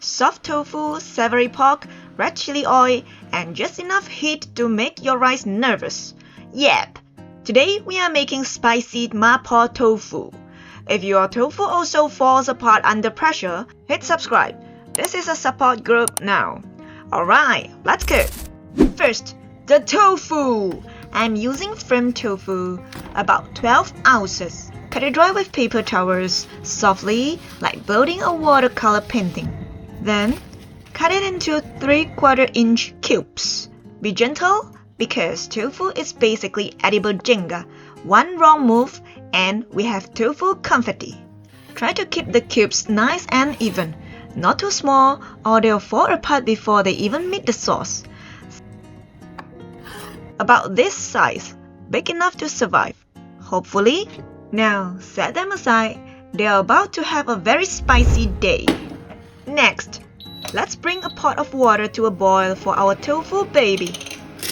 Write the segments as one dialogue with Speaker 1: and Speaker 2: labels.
Speaker 1: soft tofu, savory pork, red chili oil, and just enough heat to make your rice nervous. Yep! Today we are making spicy Mapo Tofu. If your tofu also falls apart under pressure, hit subscribe. This is a support group now. Alright, let's cook. First, the tofu. I'm using firm tofu, about 12 ounces. Cut it dry with paper towels, softly, like building a watercolor painting. Then, cut it into 3/4 inch cubes. Be gentle, because tofu is basically edible jenga. One wrong move, and we have tofu confetti. Try to keep the cubes nice and even, not too small, or they'll fall apart before they even meet the sauce. About this size, big enough to survive, hopefully. Now, set them aside. They are about to have a very spicy day. Next, let's bring a pot of water to a boil for our tofu baby.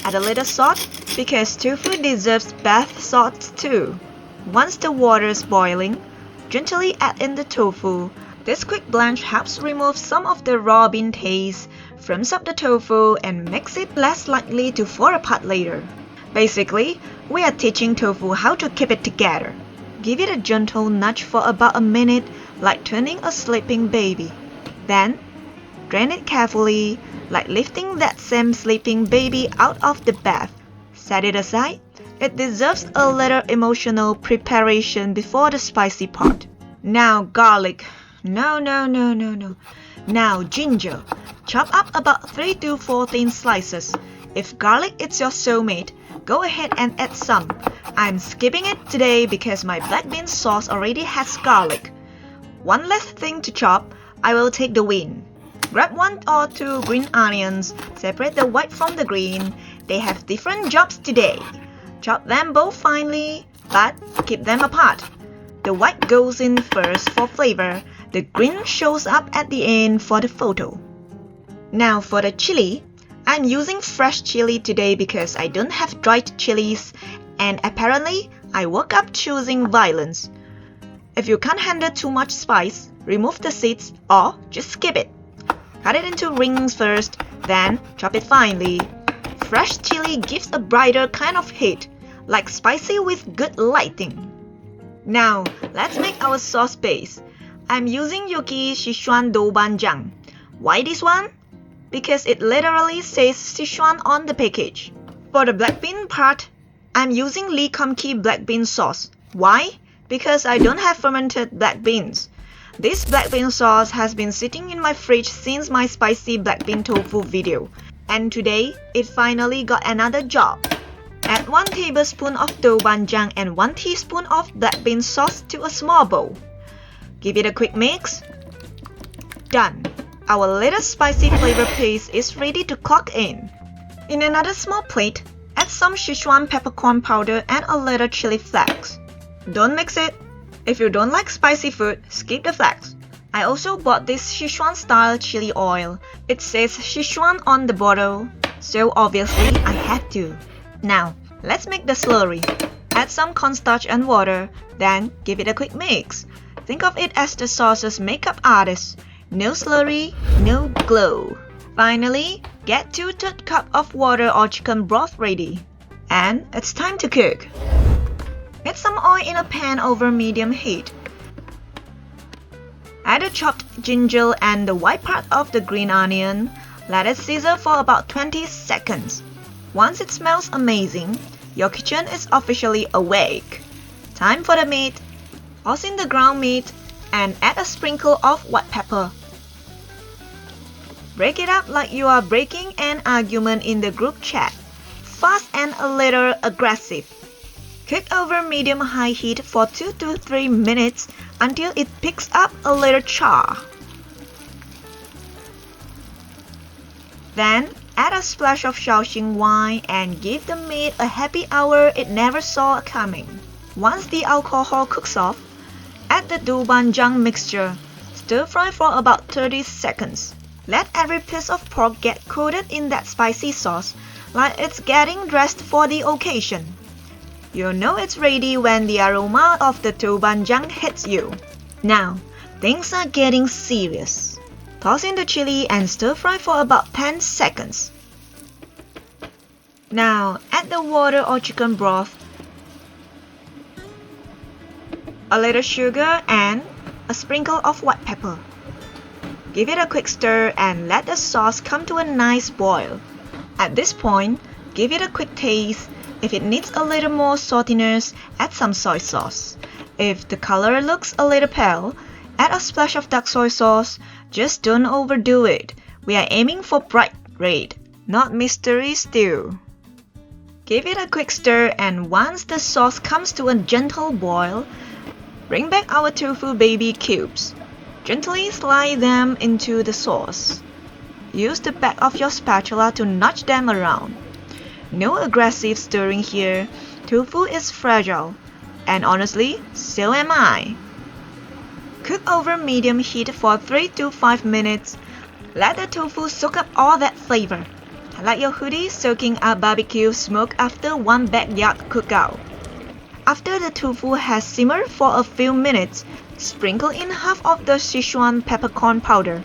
Speaker 1: Add a little salt, because tofu deserves bath salts too. Once the water is boiling, gently add in the tofu. This quick blanch helps remove some of the raw bean taste, firms up the tofu, and makes it less likely to fall apart later. Basically, we are teaching tofu how to keep it together. Give it a gentle nudge for about a minute, like turning a sleeping baby. Then, drain it carefully, like lifting that same sleeping baby out of the bath. Set it aside. It deserves a little emotional preparation before the spicy part. Now garlic. No. Now ginger. Chop up about 3 to 4 thin slices. If garlic is your soulmate, go ahead and add some. I'm skipping it today because my black bean sauce already has garlic. One last thing to chop, I will take the wing. Grab 1 or 2 green onions, separate the white from the green. They have different jobs today. Chop them both finely, but keep them apart. The white goes in first for flavor. The green shows up at the end for the photo. Now for the chili. I'm using fresh chili today because I don't have dried chilies, and apparently I woke up choosing violence. If you can't handle too much spice, remove the seeds or just skip it. Cut it into rings first, then chop it finely. Fresh chili gives a brighter kind of heat, like spicy with good lighting. Now, let's make our sauce base. I'm using Yuki Sichuan Doubanjiang. Why this one? Because it literally says Sichuan on the package. For the black bean part, I'm using Lee Kum Kee black bean sauce. Why? Because I don't have fermented black beans. This black bean sauce has been sitting in my fridge since my spicy black bean tofu video. And today, it finally got another job. Add 1 tablespoon of Doubanjiang and 1 teaspoon of black bean sauce to a small bowl. Give it a quick mix. Done. Our little spicy flavor paste is ready to clock in. In another small plate, add some Sichuan peppercorn powder and a little chili flakes. Don't mix it. If you don't like spicy food, skip the flakes. I also bought this Sichuan style chili oil. It says Sichuan on the bottle, so obviously I had to. Now, let's make the slurry. Add some cornstarch and water, then give it a quick mix. Think of it as the sauce's makeup artist. No slurry, no glow. Finally, get 2/3 cup of water or chicken broth ready. And it's time to cook. Get some oil in a pan over medium heat. Add the chopped ginger and the white part of the green onion. Let it sizzle for about 20 seconds. Once it smells amazing, your kitchen is officially awake. Time for the meat. Toss in the ground meat and add a sprinkle of white pepper. Break it up like you are breaking an argument in the group chat. Fast and a little aggressive. Cook over medium-high heat for 2 to 3 minutes until it picks up a little char. Then, add a splash of Shaoxing wine and give the meat a happy hour it never saw coming. Once the alcohol cooks off, add the Doubanjiang mixture. Stir fry for about 30 seconds. Let every piece of pork get coated in that spicy sauce, like it's getting dressed for the occasion. You'll know it's ready when the aroma of the Doubanjiang hits you. Now, things are getting serious. Toss in the chili and stir fry for about 10 seconds. Now add the water or chicken broth, a little sugar and a sprinkle of white pepper. Give it a quick stir and let the sauce come to a nice boil. At this point, give it a quick taste. If it needs a little more saltiness, add some soy sauce. If the color looks a little pale, add a splash of dark soy sauce. Just don't overdo it. We are aiming for bright red, not mystery stew. Give it a quick stir, and once the sauce comes to a gentle boil, bring back our tofu baby cubes. Gently slide them into the sauce. Use the back of your spatula to nudge them around. No aggressive stirring here. Tofu is fragile, and honestly, so am I. Cook over medium heat for 3 to 5 minutes. Let the tofu soak up all that flavor. Let your hoodie soaking up barbecue smoke after one backyard cookout. After the tofu has simmered for a few minutes, sprinkle in half of the Sichuan peppercorn powder.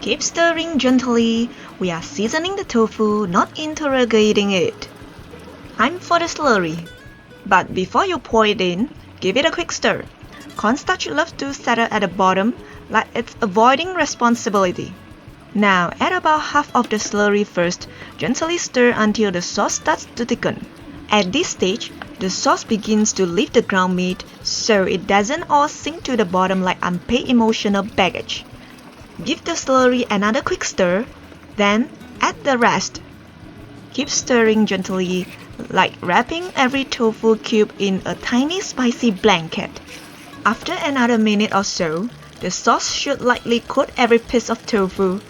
Speaker 1: Keep stirring gently. We are seasoning the tofu, not interrogating it. Time for the slurry. But before you pour it in, give it a quick stir. Cornstarch loves to settle at the bottom, like it's avoiding responsibility. Now add about half of the slurry first. Gently stir until the sauce starts to thicken. At this stage, the sauce begins to leave the ground meat, so it doesn't all sink to the bottom like unpaid emotional baggage. Give the slurry another quick stir, then add the rest. Keep stirring gently, like wrapping every tofu cube in a tiny spicy blanket. After another minute or so, the sauce should lightly coat every piece of tofu.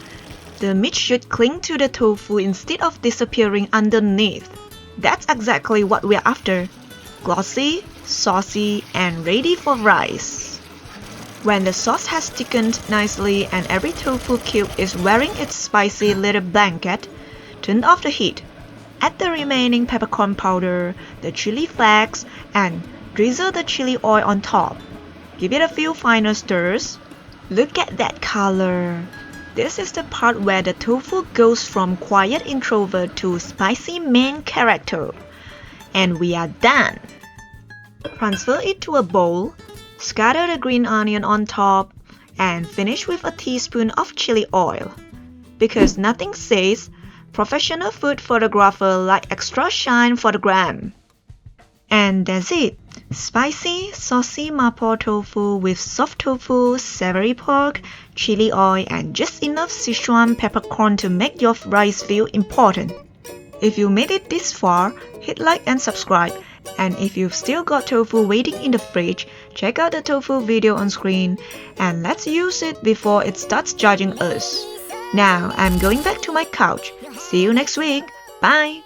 Speaker 1: The meat should cling to the tofu instead of disappearing underneath. That's exactly what we're after. Glossy, saucy, and ready for rice. When the sauce has thickened nicely and every tofu cube is wearing its spicy little blanket, turn off the heat. Add the remaining peppercorn powder, the chili flakes, and drizzle the chili oil on top. Give it a few final stirs. Look at that color. This is the part where the tofu goes from quiet introvert to spicy main character. And we are done. Transfer it to a bowl, scatter the green onion on top, and finish with a teaspoon of chili oil. Because nothing says professional food photographer like extra shine for the gram. And that's it. Spicy, saucy mapo tofu with soft tofu, savory pork, chili oil, and just enough Sichuan peppercorn to make your rice feel important. If you made it this far, hit like and subscribe. And if you've still got tofu waiting in the fridge, check out the tofu video on screen and let's use it before it starts judging us. Now I'm going back to my couch. See you next week. Bye!